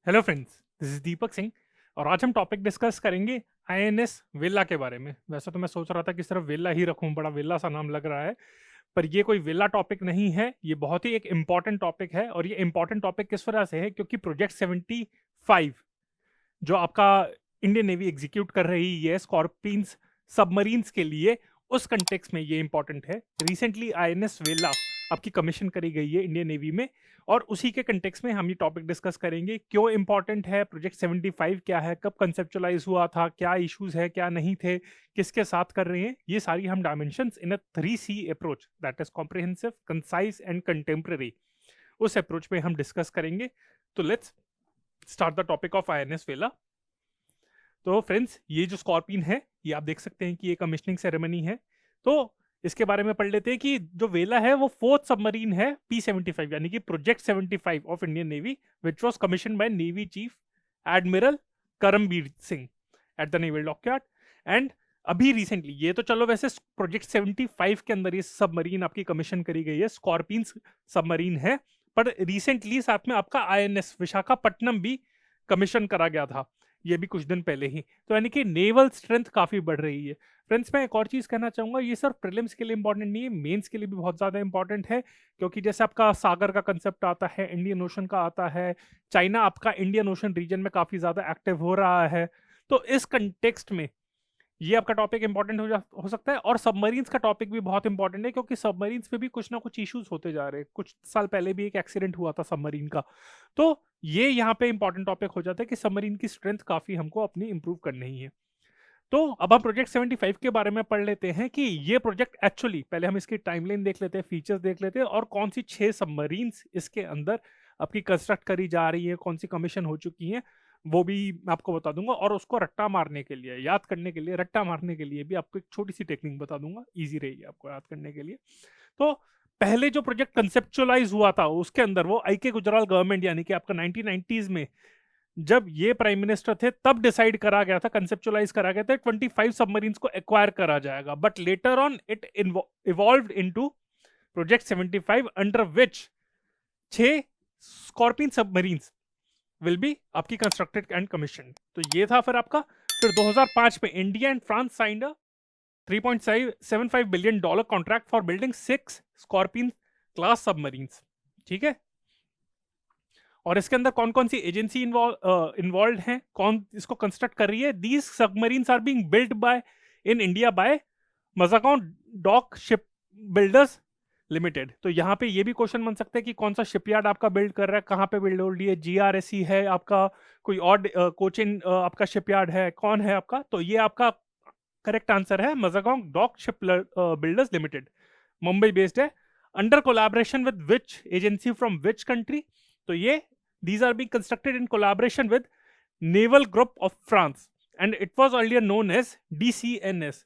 Hello friends, this is Deepak Singh और आज हम टॉपिक डिस्कस करेंगे आईएनएस वेला के बारे में। वैसे तो मैं सोच रहा था कि सिर्फ वेला ही रखूं, बड़ा वेला सा नाम लग रहा है, पर ये कोई वेला टॉपिक नहीं है। ये बहुत ही एक इम्पॉर्टेंट टॉपिक है और ये इम्पॉर्टेंट टॉपिक किस वजह से है, क्योंकि प्रोजेक्ट 75 जो आपका इंडियन नेवी एग्जीक्यूट कर रही है स्कॉर्पियंस सबमरीन्स के लिए, उस कंटेक्स में ये इंपॉर्टेंट है। रिसेंटली आईएनएस वेला आपकी कमीशन करी गई है इंडियन नेवी में, और उसी के कंटेक्स में हम ये टॉपिक डिस्कस करेंगे। क्यों इंपॉर्टेंट है, प्रोजेक्ट 75 क्या है, कब कंसेप्चुलाइज हुआ था, क्या इश्यूज है क्या नहीं थे, किसके साथ कर रहे हैं, ये सारी हम dimensions in a 3C approach, that is comprehensive, concise and contemporary, उस अप्रोच में हम डिस्कस करेंगे। तो let's start the topic of INS वेला। तो फ्रेंड्स, ये जो स्कॉर्पियन है, ये आप देख सकते हैं कि ये कमिश्निंग सेरेमनी है। तो इसके बारे में पढ़ लेते हैं कि जो वेला है वो फोर्थ सबमरीन है P-75, यानी कि project 75 of Indian navy, which was commission by navy chief admiral Karambir Singh at the naval dockyard. And अभी रिसेंटली, ये तो चलो वैसे प्रोजेक्ट 75 के अंदर ये सबमरीन आपकी कमीशन करी गई है, स्कॉर्पियन सबमरीन है, पर रिसेंटली साथ में आपका आईएनएस विशाखापट्टनम भी कमीशन करा गया था, ये भी कुछ दिन पहले ही। तो यानी कि नेवल स्ट्रेंथ काफी बढ़ रही है। फ्रेंड्स, मैं एक और चीज कहना चाहूंगा, ये सिर्फ प्रीलिम्स के लिए इंपॉर्टेंट नहीं है, मेंस के लिए भी बहुत ज्यादा इंपॉर्टेंट है। क्योंकि जैसे आपका सागर का कंसेप्ट आता है, इंडियन ओशन का आता है, चाइना आपका इंडियन ओशन रीजन में काफी ज्यादा एक्टिव हो रहा है, तो इस कंटेक्स्ट में ये आपका टॉपिक इंपॉर्टेंट हो सकता है। और सबमरीन्स का टॉपिक भी बहुत इंपॉर्टेंट है, क्योंकि सबमरीन्स पे भी कुछ ना कुछ इश्यूज होते जा रहे हैं। कुछ साल पहले भी एक एक्सीडेंट हुआ था सबमरीन का, तो ये यहाँ पे इंपॉर्टेंट टॉपिक हो जाता है कि सबमरीन की स्ट्रेंथ काफी हमको अपनी इंप्रूव करनी ही है। तो अब हम प्रोजेक्ट 75 के बारे में पढ़ लेते हैं कि ये प्रोजेक्ट एक्चुअली, पहले हम इसकी टाइमलाइन देख लेते हैं, फीचर्स देख लेते हैं, और कौन सी 6 सबमरीन्स इसके अंदर आपकी कंस्ट्रक्ट करी जा रही है, कौन सी कमीशन हो चुकी हैं, वो भी मैं आपको बता दूंगा। और उसको रट्टा मारने के लिए, याद करने के लिए, रट्टा मारने के लिए भी आपको एक छोटी सी टेक्निक बता दूंगा, ईजी रहेगी आपको याद करने के लिए। तो पहले जो प्रोजेक्ट कंसेप्चुअलाइज हुआ था उसके अंदर वो आई के गुजराल गवर्नमेंट, यानी कि आपका 1990s में जब ये प्राइम मिनिस्टर थे, तब डिसाइड करा गया था, कंसेप्चुअलाइज करा गया था 25 सबमरीन्स को एक्वायर करा जाएगा। But later on it evolved into project 75, under which 6 scorpion submarines will be आपकी कंस्ट्रक्टेड एंड कमीशन। तो ये था फिर आपका। फिर 2005 में India and France signed a $3.75 billion contract for building 6 scorpion class submarines. ठीक है, और इसके अंदर कौन कौन सी एजेंसी इन्वॉल्व हैं, कौन इसको कंस्ट्रक्ट कर रही है? These submarines are being built by in India by Mazagon dock ship builders limited. तो यहाँ पे ये भी क्वेश्चन बन सकता है कि कौन सा शिपयार्ड आपका बिल्ड कर रहा है, कहाँ पे बिल्ड हो रही है, जीआरएससी है आपका, कोई और कोचिन आपका शिपयार्ड है, कौन है आपका? तो ये आपका करेक्ट आंसर है Mazagon dock ship builders limited, Mumbai based है। Under collaboration with which agency from which country? तो ये these are being constructed in collaboration with Naval Group of France and it was earlier known as DCNS.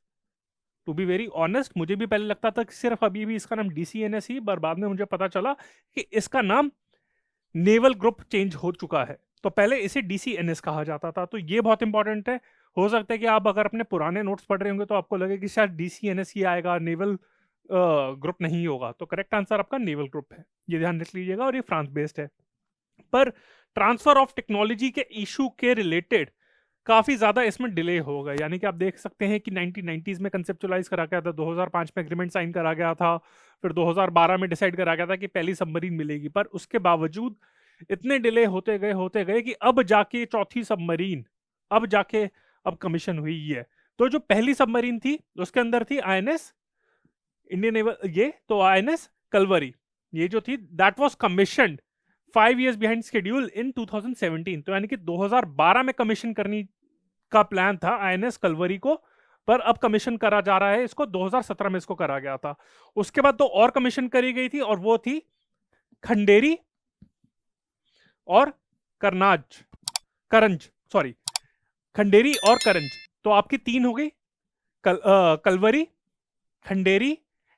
To be very honest, मुझे भी पहले लगता था कि सिर्फ अभी भी इसका नाम DCNS ही, पर बाद में मुझे पता चला कि इसका नाम नेवल ग्रुप चेंज हो चुका है। तो पहले इसे DCNS कहा जाता था। तो ये बहुत इंपॉर्टेंट है। हो सकता है कि आप अगर अपने पुराने नोट्स पढ़ रहे होंगे तो आपको लगे कि शायद DCNS ही आएगा, नेवल ग्रुप नहीं होगा। तो करेक्ट आंसर आपका नेवल ग्रुप है, ये ध्यान रख लीजिएगा, और ये फ्रांस बेस्ड है। पर ट्रांसफर ऑफ टेक्नोलॉजी के इशू के रिलेटेड काफी ज्यादा इसमें डिले हो गया। यानी कि आप देख सकते हैं कि 1990s में कंसेप्चुलाइज करा गया था, 2005 में एग्रीमेंट साइन करा गया था, फिर 2012 में डिसाइड करा गया था कि पहली सबमरीन मिलेगी, पर उसके बावजूद इतने डिले होते गए कि अब जाके चौथी सबमरीन अब जाके अब कमीशन हुई है। तो जो पहली सबमरीन थी उसके अंदर थी आईएनएस इंडियन नेवल, ये तो आईएनएस कलवरी, ये जो थी that was commissioned 5 years behind schedule in 2017। तो यानी कि 2012 में कमीशन करनी का प्लान था आईएनएस कलवरी को, पर अब कमीशन करा जा रहा है इसको, 2017 में इसको करा गया था। उसके बाद 2 और कमीशन करी गई थी, और वो थी खंडेरी और करनाज करंज, सॉरी, खंडेरी और करंज। तो आपकी 3 हो गई, कलवरी, खंडेरी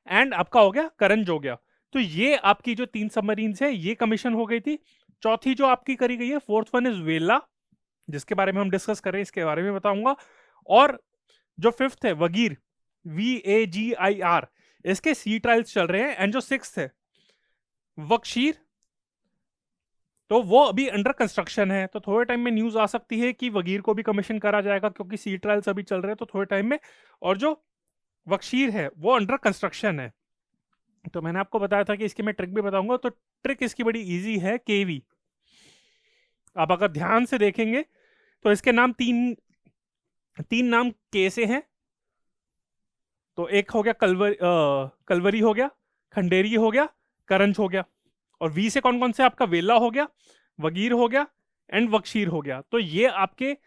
एंड आपका हो गया करंज हो गया। तो ये आपकी जो 3 सबमरीन्स है ये कमीशन हो गई थी। चौथी जो आपकी करी गई है, फोर्थ वन इज वेला, जिसके बारे में हम डिस्कस करें, इसके बारे में बताऊंगा। और जो फिफ्थ है वगीर, VAGIR, इसके सी ट्रायल्स चल रहे हैं। एंड जो सिक्स्थ है वक्शीर, तो वो अभी अंडर कंस्ट्रक्शन है, तो थोड़े टाइम में न्यूज आ सकती है कि वगीर को भी कमीशन करा जाएगा, क्योंकि सी ट्रायल्स अभी चल रहे हैं, तो थोड़े टाइम में। और जो वक्शीर है वो अंडर कंस्ट्रक्शन है। तो मैंने आपको बताया था कि इसकी मैं ट्रिक भी बताऊंगा, तो ट्रिक इसकी बड़ी इजी है, केवी। आप अगर ध्यान से देखेंगे तो इसके नाम तीन तीन नाम के से हैं। तो एक हो गया कलवरी हो गया, खंडेरी हो गया, करंज हो गया। और वी से कौन कौन से आपका वेला हो गया, वगीर हो गया एंड वक्शीर हो गया। तो ये आपके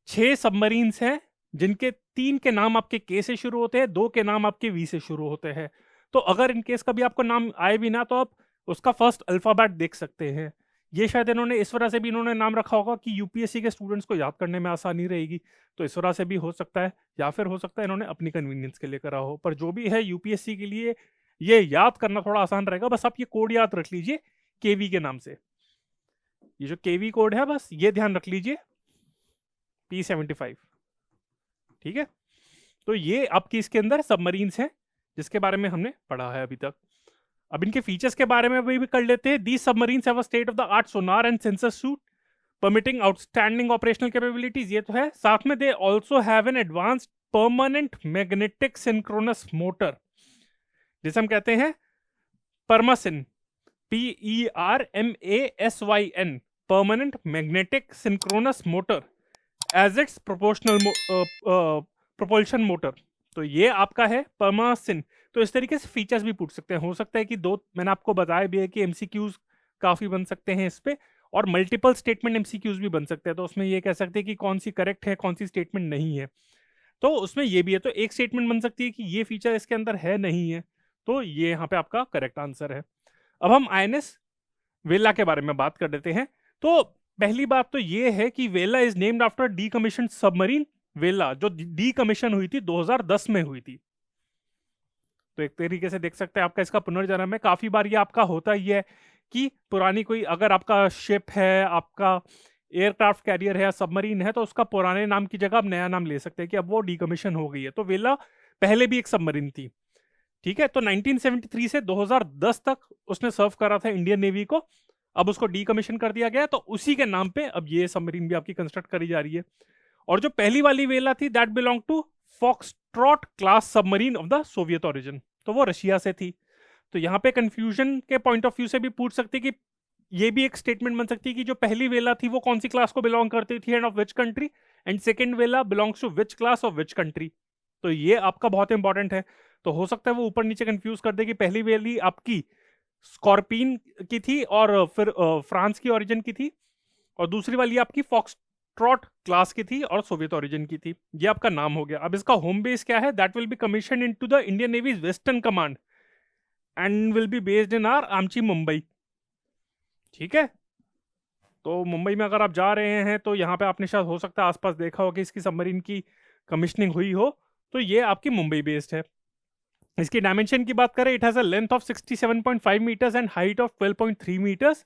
6 सबमरीन्स हैं, जिनके 3 के नाम आपके के से शुरू होते हैं, 2 के नाम आपके वी से शुरू होते हैं। तो अगर इन केस कभी आपको नाम आए भी ना, तो आप उसका फर्स्ट अल्फाबेट देख सकते हैं। ये शायद इन्होंने इस वजह से भी इन्होंने नाम रखा होगा कि यूपीएससी के स्टूडेंट्स को याद करने में आसानी रहेगी, तो इस वजह से भी हो सकता है, या फिर हो सकता है इन्होंने अपनी कन्वीनियंस के लिए करा हो। पर जो भी है, यूपीएससी के लिए ये याद करना थोड़ा आसान रहेगा। बस आप ये कोड याद रख लीजिए केवी के नाम से। ये जो केवी कोड है, बस ये ध्यान रख लीजिए, P75। ठीक है, तो ये आपकी इसके अंदर सबमरीन्स हैं जिसके बारे में हमने पढ़ा है अभी तक। अब इनके फीचर्स के बारे में भी कर लेते हैं। These submarines have a state of the art sonar and sensor suite permitting outstanding operational capabilities, ये तो है। साथ में they also have an advanced permanent magnetic synchronous motor, जिसे हम कहते हैं Permasyn, PERMASYN, permanent magnetic synchronous motor as its propulsion motor. तो ये आपका है परमासिन। तो इस तरीके से फीचर्स भी पूछ सकते हैं। हो सकता है कि दो, मैंने आपको बताया भी है कि एमसीक्यूज काफी बन सकते हैं इस पे, और मल्टीपल स्टेटमेंट एमसीक्यूज भी बन सकते हैं। तो उसमें ये कह सकते हैं कि कौन सी करेक्ट है, कौन सी स्टेटमेंट नहीं है। तो उसमें ये भी है। तो एक स्टेटमेंट बन सकती है कि ये फीचर इसके अंदर है, नहीं है, तो ये यहाँ पे आपका करेक्ट आंसर है। अब हम आईएनएस वेला के बारे में बात कर लेते हैं। तो पहली बात तो ये है कि वेला is named after decommission submarine वेला, जो डीकमीशन हुई थी 2010 में हुई थी। तो एक तरीके से देख सकते हैं आपका इसका पुनर्जन्म है। काफी बार ये आपका होता ही है कि पुरानी कोई, अगर आपका शिप है, आपका एयरक्राफ्ट कैरियर है या सबमरीन है, तो उसका पुराने नाम की जगह आप नया नाम ले सकते हैं कि अब वो डीकमीशन हो गई है। तो वेला पहले भी एक सबमरीन थी। ठीक है, तो 1973 से 2010 तक उसने सर्व करा था इंडियन नेवी को। अब उसको डीकमीशन कर दिया गया, तो उसी के नाम पे अब ये सबमरीन भी आपकी कंस्ट्रक्ट करी जा रही है। और जो पहली वाली वेला थी, that belong to foxtrot class submarine of the Soviet origin, तो वो रशिया से थी। तो यहाँ पे कंफ्यूजन के पॉइंट ऑफ व्यू से भी पूछ सकते कि ये भी एक स्टेटमेंट बन सकती है कि जो पहली वेला थी वो कौन सी क्लास को बिलोंग करती थी and of which country, and second Vela belongs to which class of which country. तो ये आपका बहुत इंपॉर्टेंट है। तो हो सकता है वो ऊपर नीचे कंफ्यूज कर दे कि पहली वेली आपकी स्कॉर्पिन की थी और फिर फ्रांस की ओरिजिन की थी, और दूसरी वाली आपकी फॉक्सट्रॉट क्लास की थी और सोवियत ओरिजिन की थी। ये आपका नाम हो गया। अब इसका होम बेस क्या है, that will be commission into the Indian navy's western command and will be based in our आमची, मुंबई। ठीक है, तो मुंबई में अगर आप जा रहे हैं तो यहाँ पे आपने शायद हो सकता है आसपास देखा हो कि इसकी सबमरीन की कमीशनिंग हुई हो। तो ये आपकी मुंबई बेस्ड है। इसकी डायमेंशन की बात करें, it has a length of 67.5 metres and height of 12.3 metres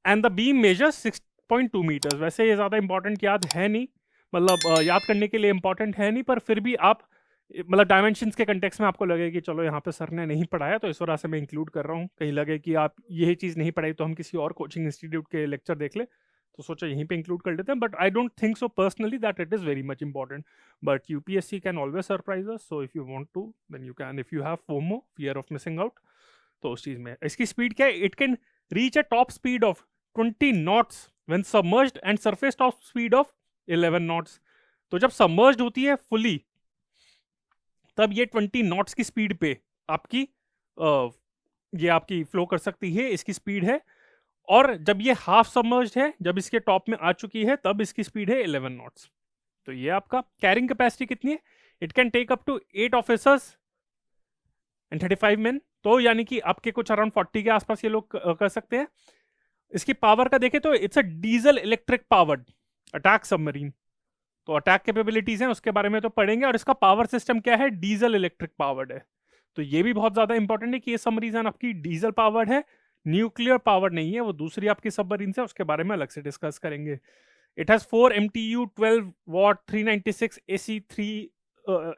and the beam measures 6.2 metres. वैसे ये ज़्यादा इंपॉर्टेंट याद है नहीं, मतलब याद करने के लिए इंपॉर्टेंट है नहीं, पर फिर भी आप मतलब डायमेंशंस के कंटेक्स्ट में आपको लगे कि चलो यहाँ पे सर ने नहीं पढ़ाया, तो इस वजह से मैं इंक्लूड कर रहा हूँ। कहीं लगे कि आप यही चीज़ नहीं पढ़ाई तो हम किसी और कोचिंग इंस्टीट्यूट के लेक्चर देख ले, तो सोचा यहीं पे इंक्लूड कर लेते हैं। But I don't think so personally that it is very much important, but UPSC can always surprise us, so if you want to then you can, if you have FOMO, fear of missing out. तो उस चीज़ में इसकी speed क्या है, it can reach a top speed of 20 knots when submerged and surface top speed of 11 knots. तो जब submerged होती है फुली, तब ये 20 नॉट्स की स्पीड पे आपकी ये आपकी फ्लो कर सकती है, इसकी स्पीड है। और जब ये हाफ सबमर्ज्ड है, जब इसके टॉप में आ चुकी है, तब इसकी स्पीड है 11 नॉट्स। तो ये आपका कैरिंग कैपेसिटी कितनी है, it can take up to 8 officers and 35 men. तो यानी कि आपके कुछ अराउंड 40 के आसपास ये लोग कर सकते हैं। इसकी पावर का देखें तो it's a diesel electric powered attack submarine. तो अटैक कैपेबिलिटीज हैं उसके बारे में तो पढ़ेंगे, और इसका पावर सिस्टम क्या है, डीजल इलेक्ट्रिक पावर्ड है। तो ये भी बहुत ज्यादा इंपॉर्टेंट है कि ये सबमरीन आपकी डीजल पावर्ड है, न्यूक्लियर पावर्ड नहीं है। वो दूसरी आपकी सबमरीन है, उसके बारे में अलग से डिस्कस करेंगे। It has 4 MTU 12 what 396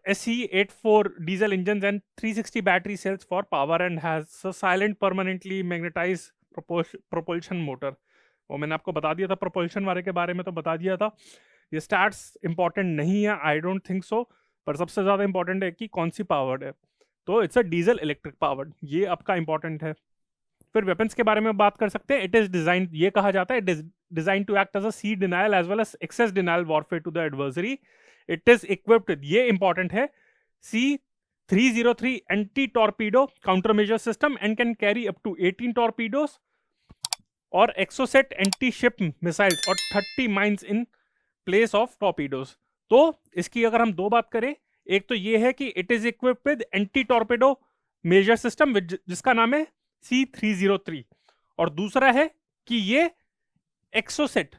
SE84 diesel engines and 360 battery cells for power and has a silent permanently magnetized propulsion motor. और मैंने आपको बता दिया था प्रोपल्शन वाले के बारे में, तो बता दिया था। ये स्टैट्स इंपॉर्टेंट नहीं है, आई डोंट थिंक सो, पर सबसे ज्यादा इंपॉर्टेंट है कि कौन सी पावर्ड है। तो it's a diesel electric powered, ये आपका इंपॉर्टेंट है। फिर वेपन्स के बारे में बात कर सकते हैं। इट इज डिजाइन, ये कहा जाता है, it is design to act as a sea denial as well as access denial warfare to the adversary. It is equipped, ये इंपॉर्टेंट है, C303 anti torpedo counter measure system and can carry up to 18 torpedoes और Exocet anti ship missiles और 30 mines in place of torpedoes. तो इसकी अगर हम दो बात करें, एक तो ये है कि it is equipped with anti torpedo measure system जिसका नाम है C303, और दूसरा है कि ये Exocet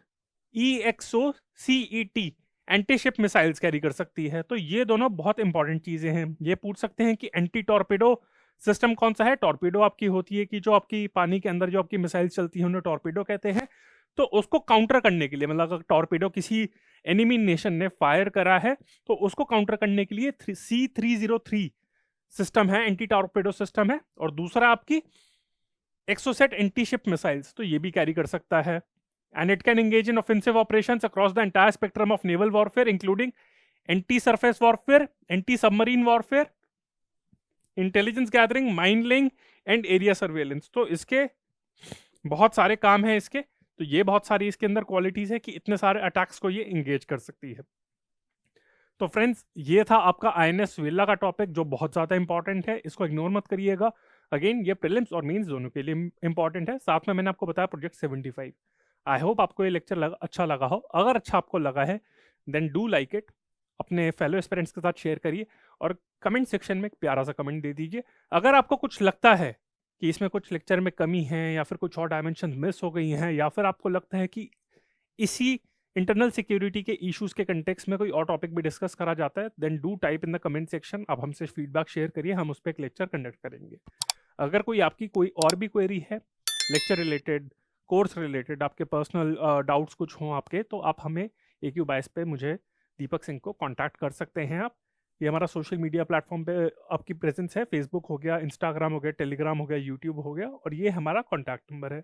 EXOCET anti ship missiles carry कर सकती है। तो ये दोनों बहुत इंपॉर्टेंट चीजें हैं। ये पूछ सकते हैं कि एंटी टॉर्पेडो सिस्टम कौन सा है। टॉर्पेडो आपकी होती है कि जो आपकी पानी के अंदर जो आपकी मिसाइल चलती है उन्हें टॉर्पेडो कहते हैं। तो उसको काउंटर करने के लिए, मतलब अगर टॉर्पेडो किसी एनिमी नेशन ने फायर करा है तो उसको काउंटर करने के लिए C303 सिस्टम है, एंटी टॉर्पेडो सिस्टम है। और दूसरा आपकी एक्सोसेट एंटी शिप मिसाइल्स, तो ये भी कैरी कर सकता है। And it can engage in offensive operations across the entire spectrum of naval warfare including anti surface warfare, anti submarine warfare, intelligence gathering, mine laying and area surveillance. तो इसके बहुत सारे काम हैं इसके। तो ये बहुत सारी इसके अंदर क्वालिटीज है कि इतने सारे अटैक्स को ये इंगेज कर सकती है। तो फ्रेंड्स, ये था आपका INS वेला का टॉपिक जो बहुत ज्यादा इंपॉर्टेंट है, इसको इग्नोर मत करिएगा। अगेन ये प्रीलिम्स और मेंस दोनों के लिए इंपॉर्टेंट है। साथ में मैंने आपको बताया प्रोजेक्ट 75। आई होप आपको ये लेक्चर अच्छा लगा हो। अगर अच्छा आपको लगा है देन डू लाइक इट, अपने फेलो एस्पिरेंट्स के साथ शेयर करिए और कमेंट सेक्शन में एक प्यारा सा कमेंट दे दीजिए। अगर आपको कुछ लगता है कि इसमें कुछ लेक्चर में कमी है या फिर कुछ और डायमेंशन मिस हो गई हैं, या फिर आपको लगता है कि इसी इंटरनल सिक्योरिटी के इश्यूज के कंटेक्स्ट में कोई और टॉपिक भी डिस्कस करा जाता है, then do type in the comment section. आप हमसे फीडबैक शेयर करिए, हम उस पर एक लेक्चर कंडक्ट करेंगे। अगर कोई आपकी कोई और भी क्वेरी है लेक्चर रिलेटेड, कोर्स रिलेटेड, आपके पर्सनल डाउट्स कुछ हों आपके, तो आप हमें AQ बाइस पे मुझे दीपक सिंह को कांटेक्ट कर सकते हैं आप। ये हमारा सोशल मीडिया प्लेटफॉर्म पे आपकी प्रेजेंस है, फेसबुक हो गया, इंस्टाग्राम हो गया, टेलीग्राम हो गया, यूट्यूब हो गया, और ये हमारा कॉन्टैक्ट नंबर है।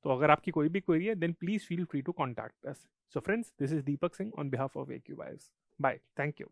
तो अगर आपकी कोई भी क्वेरी है then please feel free to contact us. So friends, this is Deepak Singh on behalf of AQ बाइस। Bye, thank you.